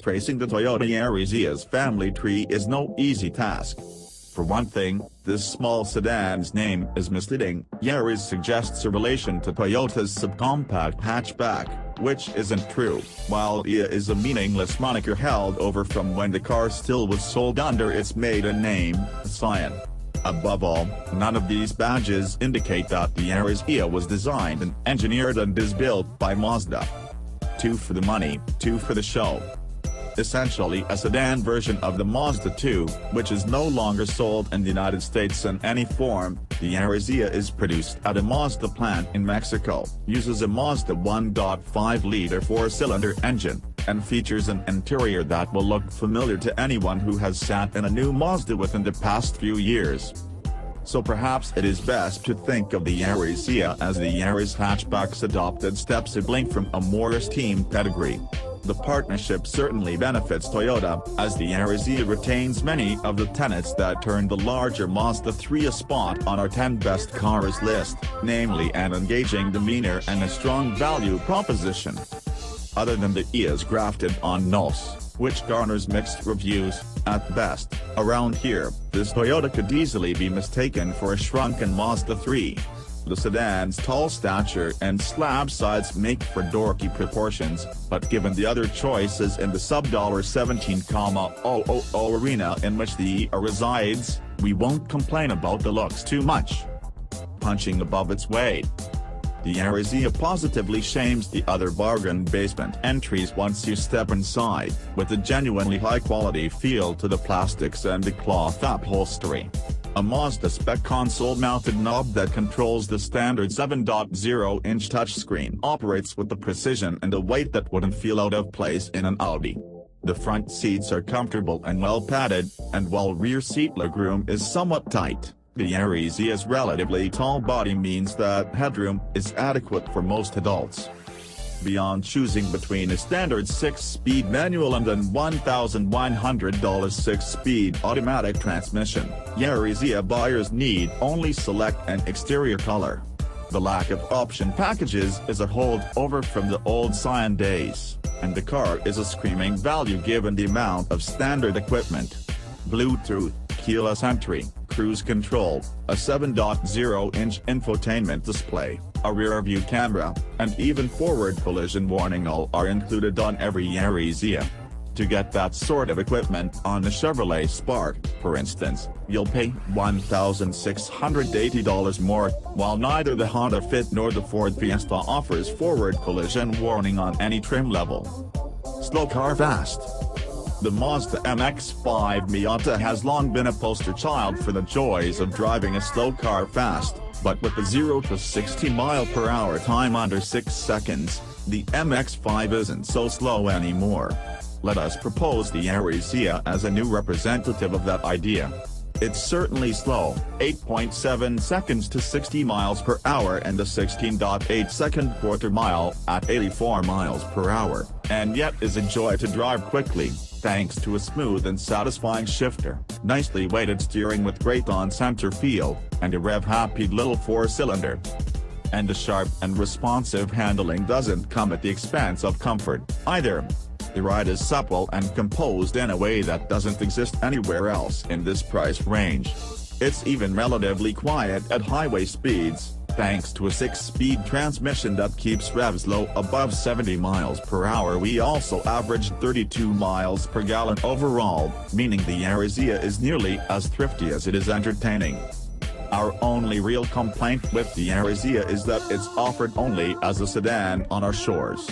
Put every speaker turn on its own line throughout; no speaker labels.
Tracing the Toyota Yaris' family tree is no easy task. For one thing, this small sedan's name is misleading. Yaris suggests a relation to Toyota's subcompact hatchback, which isn't true, while IA is a meaningless moniker held over from when the car still was sold under its maiden name, Scion. Above all, none of these badges indicate that the Yaris IA was designed and engineered and is built by Mazda. 2 for the money, 2 for the show. Essentially a sedan version of the Mazda 2, which is no longer sold in the United States in any form, the Yaris IA is produced at a Mazda plant in Mexico, uses a Mazda 1.5-liter 4-cylinder engine, and features an interior that will look familiar to anyone who has sat in a new Mazda within the past few years. So perhaps it is best to think of the Yaris IA as the Yaris hatchback's adopted step-sibling from a more esteemed pedigree. The partnership certainly benefits Toyota, as the Yaris IA retains many of the tenets that turned the larger Mazda 3 a spot on our 10 best cars list, namely an engaging demeanor and a strong value proposition. Other than the IA's grafted-on nose, which garners mixed reviews, at best, around here, this Toyota could easily be mistaken for a shrunken Mazda 3. The sedan's tall stature and slab sides make for dorky proportions, but given the other choices in the sub-$17,000 arena in which the IA resides, we won't complain about the looks too much. Punching above its weight. The Yaris IA positively shames the other bargain basement entries once you step inside, with a genuinely high-quality feel to the plastics and the cloth upholstery. A Mazda spec console-mounted knob that controls the standard 7.0-inch touchscreen operates with the precision and a weight that wouldn't feel out of place in an Audi. The front seats are comfortable and well padded, and while rear seat legroom is somewhat tight, the Yaris IA's relatively tall body means that headroom is adequate for most adults. Beyond choosing between a standard 6-speed manual and an $1,100 6-speed automatic transmission, Yaris IA buyers need only select an exterior color. The lack of option packages is a holdover from the old Scion days, and the car is a screaming value given the amount of standard equipment. Bluetooth, keyless entry, cruise control, a 7.0-inch infotainment display, a rear-view camera, and even forward collision warning all are included on every Yaris IA. To get that sort of equipment on the Chevrolet Spark, for instance, you'll pay $1,680 more, while neither the Honda Fit nor the Ford Fiesta offers forward collision warning on any trim level. Slow car fast. The Mazda MX-5 Miata has long been a poster child for the joys of driving a slow car fast, but with a 0 to 60 mph time under 6 seconds, the MX-5 isn't so slow anymore. Let us propose the Yaris IA as a new representative of that idea. It's certainly slow, 8.7 seconds to 60 mph and a 16.8-second quarter-mile at 84 mph, and yet is a joy to drive quickly, thanks to a smooth and satisfying shifter, nicely weighted steering with great on-center feel, and a rev-happy little 4-cylinder. And the sharp and responsive handling doesn't come at the expense of comfort, either. The ride is supple and composed in a way that doesn't exist anywhere else in this price range. It's even relatively quiet at highway speeds, thanks to a 6-speed transmission that keeps revs low above 70 mph. We also averaged 32 miles per gallon overall, meaning the Yaris IA is nearly as thrifty as it is entertaining. Our only real complaint with the Yaris IA is that it's offered only as a sedan on our shores.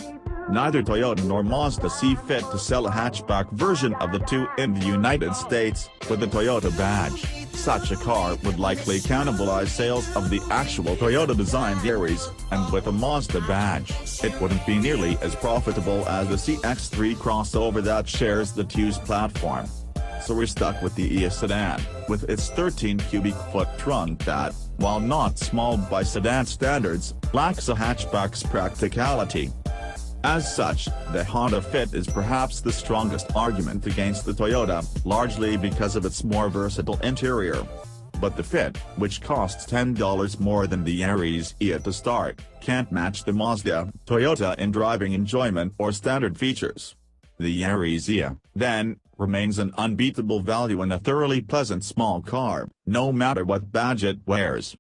Neither Toyota nor Mazda see fit to sell a hatchback version of the two in the United States, with a Toyota badge. Such a car would likely cannibalize sales of the actual Toyota-designed Yaris, and with a Mazda badge, it wouldn't be nearly as profitable as the CX-3 crossover that shares the two's platform. So we're stuck with the IA sedan, with its 13 cubic foot trunk that, while not small by sedan standards, lacks a hatchback's practicality. As such, the Honda Fit is perhaps the strongest argument against the Toyota, largely because of its more versatile interior. But the Fit, which costs $10 more than the Yaris IA to start, can't match the Mazda, Toyota in driving enjoyment or standard features. The Yaris, then, remains an unbeatable value and a thoroughly pleasant small car, no matter what budget wears.